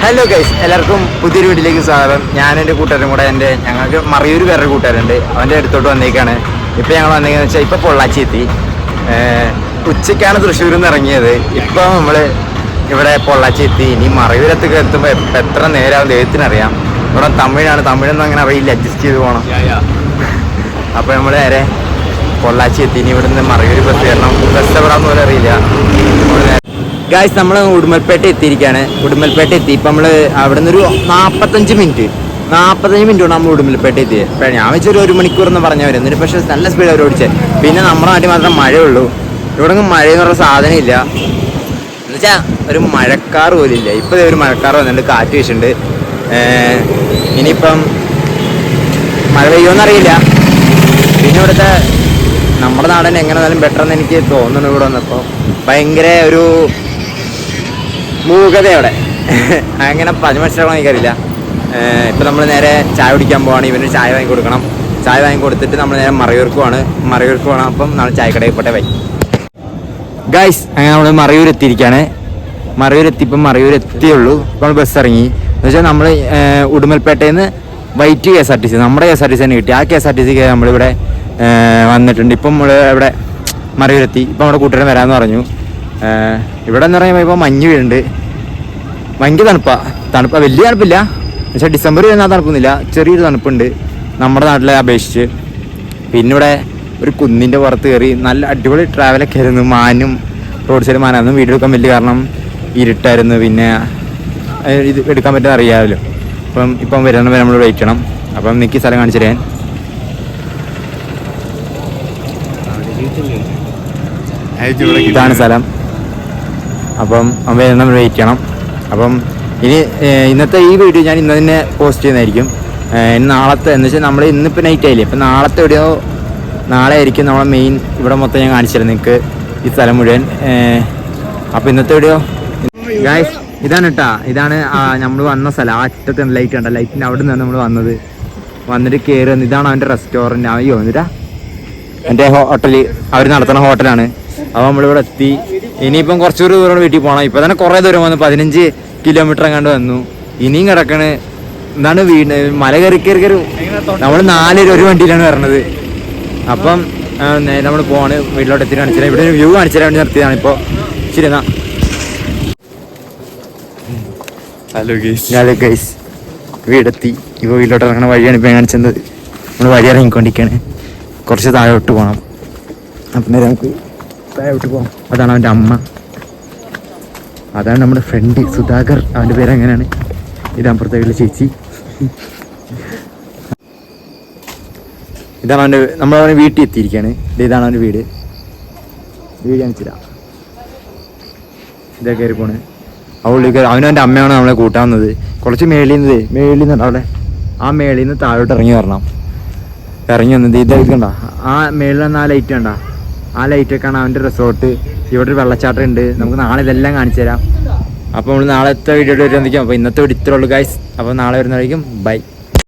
Hello guys, എല്ലാവർക്കും പുതിയൊരു വീട്ടിലേക്ക് സ്വാഗതം. ഞാൻ എൻ്റെ കൂട്ടുകാരും കൂടെ ഞങ്ങൾക്ക് മറിയൂർ വേറൊരു കൂട്ടുകാരുണ്ട്, അവൻ്റെ അടുത്തോട്ട് വന്നേക്കാണ്. ഇപ്പം ഞങ്ങൾ വന്നേക്കെന്ന് വെച്ചാൽ ഇപ്പം പൊള്ളാച്ചി എത്തി. ഉച്ചയ്ക്കാണ് തൃശ്ശൂരിൽ നിന്ന് ഇറങ്ങിയത്. ഇപ്പം നമ്മൾ ഇവിടെ പൊള്ളാച്ചി എത്തി. ഇനി മറിയൂരത്തൊക്കെ എത്തുമ്പോൾ എത്ര നേരമാവും ദൈവത്തിനറിയാം. ഇവിടെ തമിഴൊന്നും അങ്ങനെ അറിയില്ല, അഡ്ജസ്റ്റ് ചെയ്ത് പോകണം. അപ്പോൾ നമ്മൾ നേരെ പൊള്ളാച്ചി എത്തി. ഇനി ഇവിടെ നിന്ന് മറിയൂർ ബസ് കയറണം. ബസ് എവിടാന്ന് പോലും അറിയില്ല. ഗായ്സ്, നമ്മൾ ഉടുമ്പൽപേട്ട എത്തിയിരിക്കുകയാണ്. ഉടുമ്പൽപേട്ട എത്തി. ഇപ്പം നമ്മൾ അവിടെ നിന്നൊരു 45 മിനിറ്റ് കൊണ്ട് നമ്മൾ ഉടുമ്പൽപേട്ട എത്തി. ഇപ്പം ഞാൻ വെച്ചൊരു 1 മണിക്കൂർ എന്ന് പറഞ്ഞവർ, എന്നിട്ട് പക്ഷേ നല്ല സ്പീഡ് അവർ ഓടിച്ചത്. പിന്നെ നമ്മുടെ നാട്ടിൽ മാത്രം മഴയുള്ളൂ. ഇവിടെ മഴയെന്ന് പറഞ്ഞ സാധനം ഇല്ല. എന്നുവെച്ചാൽ ഒരു മഴക്കാർ പോലും ഇല്ല. ഇപ്പോൾ ഒരു മഴക്കാർ വന്നിട്ടുണ്ട്, കാറ്റ് വീശുന്നുണ്ട്. ഇനിയിപ്പം മഴ പെയ്യുമെന്നറിയില്ല. പിന്നെ ഇവിടുത്തെ നമ്മുടെ നാടൻ എങ്ങനെ എന്നാലും ബെറ്റർ എന്ന് എനിക്ക് തോന്നുന്നു. ഇവിടെ വന്നപ്പോൾ ഭയങ്കര ഒരു മൂകതയോടെ അങ്ങനെ മനസ്സിലാക്കണം എനിക്കറിയില്ല. ഇപ്പം നമ്മൾ നേരെ ചായ കുടിക്കാൻ പോവാണ്. ഇവന് ചായ വാങ്ങി കൊടുക്കണം. ചായ വാങ്ങി കൊടുത്തിട്ട് നമ്മൾ നേരെ മറയൂർക്ക് പോകണം. അപ്പം നമ്മൾ ചായക്കടയിൽ പോട്ടെ ബൈ. ഗായ്സ്, അങ്ങനെ നമ്മൾ മറയൂർ എത്തിയിരിക്കുകയാണ്. മറയൂർ എത്തിയുള്ളൂ. ഇപ്പോൾ ബസ് ഇറങ്ങി. എന്ന് വെച്ചാൽ നമ്മൾ ഉടുമ്പൽപേട്ടയിൽ നിന്ന് വൈറ്റ് KSRTC, നമ്മുടെ KSRTC തന്നെ കിട്ടി. ആ KSRTC നമ്മളിവിടെ വന്നിട്ടുണ്ട്. ഇപ്പം നമ്മൾ ഇവിടെ മറയൂരെത്തി. ഇപ്പം നമ്മുടെ കൂട്ടുകാരൻ വരാമെന്ന് പറഞ്ഞു. ഇവിടെ എന്ന് പറയുമ്പോൾ ഇപ്പോൾ മഞ്ഞ് വീഴുന്നുണ്ട്. ഭയങ്കര തണുപ്പാണ്. വലിയ തണുപ്പില്ല, പക്ഷേ ഡിസംബർ വരുന്ന തണുപ്പൊന്നുമില്ല. ചെറിയൊരു തണുപ്പുണ്ട് നമ്മുടെ നാട്ടിലെ അപേക്ഷിച്ച്. പിന്നെ ഇവിടെ ഒരു കുന്നിൻ്റെ പുറത്ത് കയറി നല്ല അടിപൊളി ട്രാവലൊക്കെ ആയിരുന്നു. മാനും റോഡ് സൈഡ് മാനായിരുന്നു. വീഡിയോ എടുക്കാൻ വലിയ കാരണം ഇരുട്ടായിരുന്നു. പിന്നെ ഇത് എടുക്കാൻ പറ്റുന്ന അറിയാമല്ലോ. ഇപ്പം വരുന്ന വരെ നമ്മൾ വെയിറ്റ് ചെയ്യണം. അപ്പം എനിക്ക് സ്ഥലം കാണിച്ചു തരാൻ. ഇതാണ് സ്ഥലം. അപ്പം വരുന്ന നമ്മൾ വെയിറ്റ് ചെയ്യണം. അപ്പം ഇന്നത്തെ ഈ വീഡിയോ ഞാൻ ഇന്ന് തന്നെ പോസ്റ്റ് ചെയ്യുന്നതായിരിക്കും. നാളത്തെ എന്ന് വെച്ചാൽ നമ്മൾ ഇന്നിപ്പോൾ നൈറ്റ് ആയില്ലേ. അപ്പം നാളത്തെ വീഡിയോ നാളെ ആയിരിക്കും. നമ്മളെ മെയിൻ ഇവിടെ മൊത്തം ഞാൻ കാണിച്ചു തരാം നിങ്ങൾക്ക് ഈ സ്ഥലം മുഴുവൻ. അപ്പോൾ ഇന്നത്തെ വീഡിയോ ഗായ്സ് ഇതാണ് കേട്ടോ. ഇതാണ് നമ്മൾ വന്ന സ്ഥലം. ആ അറ്റത്തെ ലൈറ്റ് കണ്ട, ലൈറ്റിൻ്റെ അവിടെ നിന്നാണ് നമ്മൾ വന്നിട്ട് കയറി വന്ന്. ഇതാണ് അവൻ്റെ റെസ്റ്റോറൻറ്റ്. അയ്യോ എന്നിട്ടാ എൻ്റെ ഹോട്ടല്, അവർ നടത്തുന്ന ഹോട്ടലാണ്. അപ്പോൾ നമ്മളിവിടെ എത്തി. ഇനിയിപ്പം കുറച്ചുകൂടി ദൂരം വീട്ടിൽ പോകണം. ഇപ്പോൾ തന്നെ കുറേ ദൂരം വന്നു, 15 കിലോമീറ്റർ എങ്ങാണ്ട് വന്നു. ഇനിയും കിടക്കണ്. എന്താണ് മല കയറി നമ്മൾ 4 ഒരു വണ്ടിയിലാണ് വരണത്. അപ്പം നേരെ നമ്മൾ പോവാണ്. വീട്ടിലോട്ട് എത്തി കാണിച്ചു തരാം. ഇവിടെ ഒരു വ്യൂ കാണിച്ചു തരാൻ വേണ്ടി നിർത്തിയതാണ് ഇപ്പോൾ. ശരി എന്നാ. ഹലോ ഗൈസ്, വീടെത്തി. ഇപ്പോൾ വീട്ടിലോട്ട് ഇറങ്ങണ വഴിയാണ് ഇപ്പോൾ കാണിച്ചത്. നമ്മൾ വഴി ഇറങ്ങിക്കൊണ്ടിരിക്കുകയാണ്. കുറച്ച് താഴോട്ട് പോകണം. അപ്പം നേരെ നമുക്ക് താഴോട്ട് പോകാം. അതാണ് അവൻ്റെ അമ്മ. അതാണ് നമ്മുടെ ഫ്രണ്ട് സുധാകർ. അവൻ്റെ പേര് അങ്ങനെയാണ്. ഇത് അപ്പുറത്തെ വീട്ടിലെ ചേച്ചി. ഇതാണ് നമ്മളവൻ്റെ വീട്ടിൽ എത്തിയിരിക്കുകയാണ്. ഇതാണ് അവൻ്റെ വീട് കാണിച്ചില്ല. ഇതൊക്കെ കയറി പോണ്. അവനും എൻ്റെ അമ്മയാണ് നമ്മളെ കൂട്ടാവുന്നത്. കുറച്ച് മേളിൽ നിന്ന് അവിടെ ആ മേളിൽ നിന്ന് താഴോട്ട് ഇറങ്ങി വന്നത്. ഇത് കണ്ട, ആ മേളിൽ നിന്ന് ആ ലൈറ്റ് കണ്ട, ആ ലൈറ്റൊക്കെയാണ് അവൻ്റെ റിസോർട്ട്. ഇവിടെ ഒരു വെള്ളച്ചാട്ടം ഉണ്ട്. നമുക്ക് നാളെ ഇതെല്ലാം കാണിച്ചു തരാം. അപ്പോൾ നമ്മൾ നാളത്തെ വീഡിയോ വരുന്നതായിരിക്കും. അപ്പോൾ ഇന്നത്തെ വീഡിയോ ഇത്രേ ഉള്ളൂ ഗൈസ്. അപ്പോൾ നാളെ വരുന്നതായിരിക്കും. ബൈ.